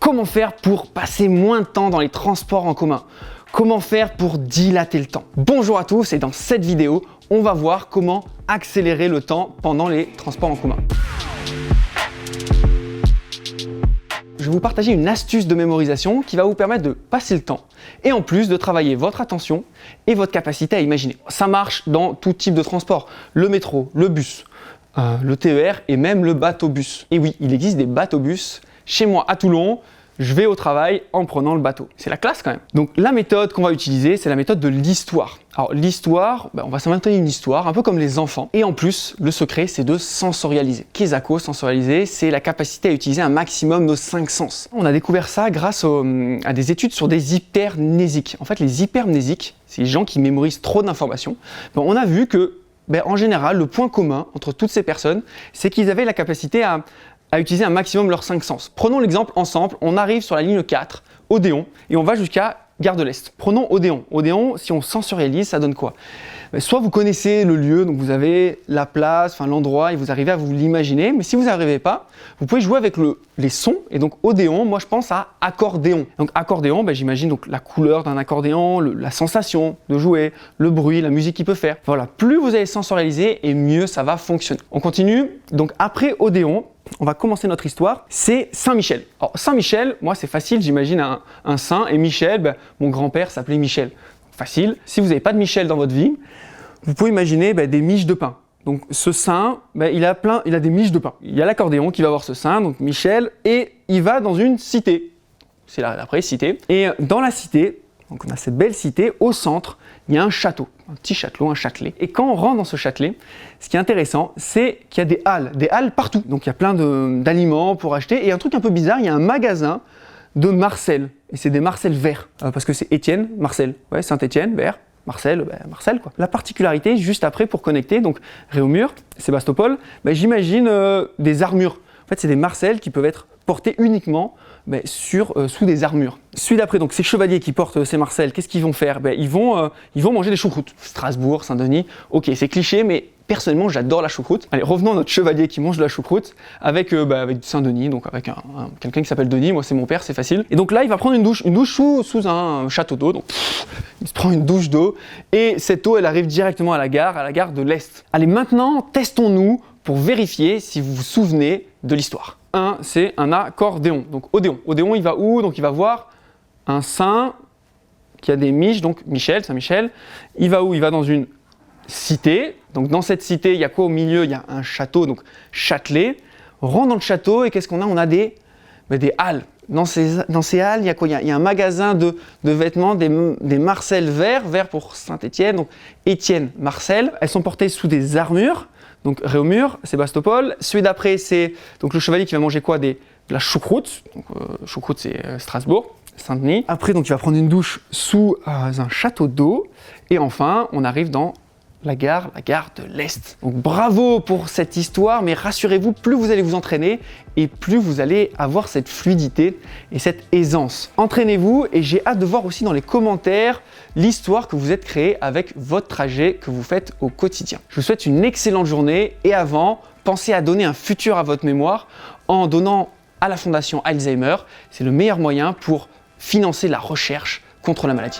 Comment faire pour passer moins de temps dans les transports en commun? Comment faire pour dilater le temps? Bonjour à tous et dans cette vidéo, on va voir comment accélérer le temps pendant les transports en commun. Je vais vous partager une astuce de mémorisation qui va vous permettre de passer le temps et en plus de travailler votre attention et votre capacité à imaginer. Ça marche dans tout type de transport, le métro, le bus, le TER et même le bateau-bus. Et oui, il existe des bateaux-bus. Chez moi à Toulon, je vais au travail en prenant le bateau. C'est la classe quand même. Donc la méthode qu'on va utiliser, c'est la méthode de l'histoire. Alors l'histoire, on va s'inventer une histoire, un peu comme les enfants. Et en plus, le secret, c'est de sensorialiser. Qu'est-ce sensorialiser? C'est la capacité à utiliser un maximum nos 5 sens. On a découvert ça grâce à des études sur des hypermnésiques. En fait, les hypermnésiques, c'est les gens qui mémorisent trop d'informations. On a vu que, en général, le point commun entre toutes ces personnes, c'est qu'ils avaient la capacité à utiliser un maximum leurs 5 sens. Prenons l'exemple ensemble, on arrive sur la ligne 4, Odéon, et on va jusqu'à Gare de l'Est. Prenons Odéon. Odéon, si on sensorialise, ça donne quoi? Soit vous connaissez le lieu, donc vous avez la place, l'endroit, et vous arrivez à vous l'imaginer, mais si vous n'arrivez pas, vous pouvez jouer avec les sons, et donc Odéon, moi je pense à accordéon. Donc accordéon, j'imagine donc la couleur d'un accordéon, la sensation de jouer, le bruit, la musique qu'il peut faire. Voilà, plus vous allez sensorialiser, et mieux ça va fonctionner. On continue, donc après Odéon, on va commencer notre histoire, c'est Saint-Michel. Alors Saint-Michel, moi c'est facile, j'imagine un saint, et Michel, mon grand-père s'appelait Michel. Facile. Si vous n'avez pas de Michel dans votre vie, vous pouvez imaginer des miches de pain. Donc ce saint, il a des miches de pain. Il y a l'accordéon qui va voir ce saint, donc Michel, et il va dans une cité. C'est la cité. Et dans la cité, donc on a cette belle cité, au centre, il y a un château, un petit château, un châtelet. Et quand on rentre dans ce châtelet, ce qui est intéressant, c'est qu'il y a des halles partout. Donc il y a plein d'aliments pour acheter. Et un truc un peu bizarre, il y a un magasin de Marcel. Et c'est des Marcel verts. Parce que c'est Étienne, Marcel. Ouais, Saint-Étienne, vert. Marcel, Marcel quoi. La particularité, juste après pour connecter, donc Réaumur, Sébastopol, j'imagine des armures. En fait, c'est des Marcel qui peuvent être portés uniquement sous des armures. Celui d'après, donc ces chevaliers qui portent ces Marcel, qu'est-ce qu'ils vont faire? Ils vont manger des choucroutes. Strasbourg, Saint-Denis, ok, c'est cliché, mais personnellement, j'adore la choucroute. Allez, revenons à notre chevalier qui mange de la choucroute avec Saint-Denis, donc avec quelqu'un qui s'appelle Denis. Moi, c'est mon père, c'est facile. Et donc là, il va prendre une douche sous un château d'eau. Donc, il se prend une douche d'eau et cette eau, elle arrive directement à la gare de l'Est. Allez, maintenant, testons-nous pour vérifier si vous vous souvenez de l'histoire. C'est un accordéon. Donc Odéon. Odéon, il va où? Donc il va voir un saint qui a des miches, donc Michel, Saint-Michel. Il va où? Il va dans une cité. Donc dans cette cité, il y a quoi au milieu? Il y a un château, donc Châtelet. On rentre dans le château et qu'est-ce qu'on a? On a des halles. Dans ces halles, il y a quoi? Il y a un magasin de vêtements, des Marcel verts pour Saint-Étienne, donc Étienne, Marcel. Elles sont portées sous des armures. Donc Réaumur, Sébastopol. Celui d'après, c'est donc le chevalier qui va manger quoi? De la choucroute. Donc choucroute, c'est Strasbourg, Saint-Denis. Après, donc il va prendre une douche sous un château d'eau. Et enfin, on arrive dans la gare de l'Est. Donc bravo pour cette histoire, mais rassurez-vous, plus vous allez vous entraîner et plus vous allez avoir cette fluidité et cette aisance. Entraînez-vous et j'ai hâte de voir aussi dans les commentaires l'histoire que vous êtes créée avec votre trajet que vous faites au quotidien. Je vous souhaite une excellente journée et avant, pensez à donner un futur à votre mémoire en donnant à la Fondation Alzheimer. C'est le meilleur moyen pour financer la recherche contre la maladie.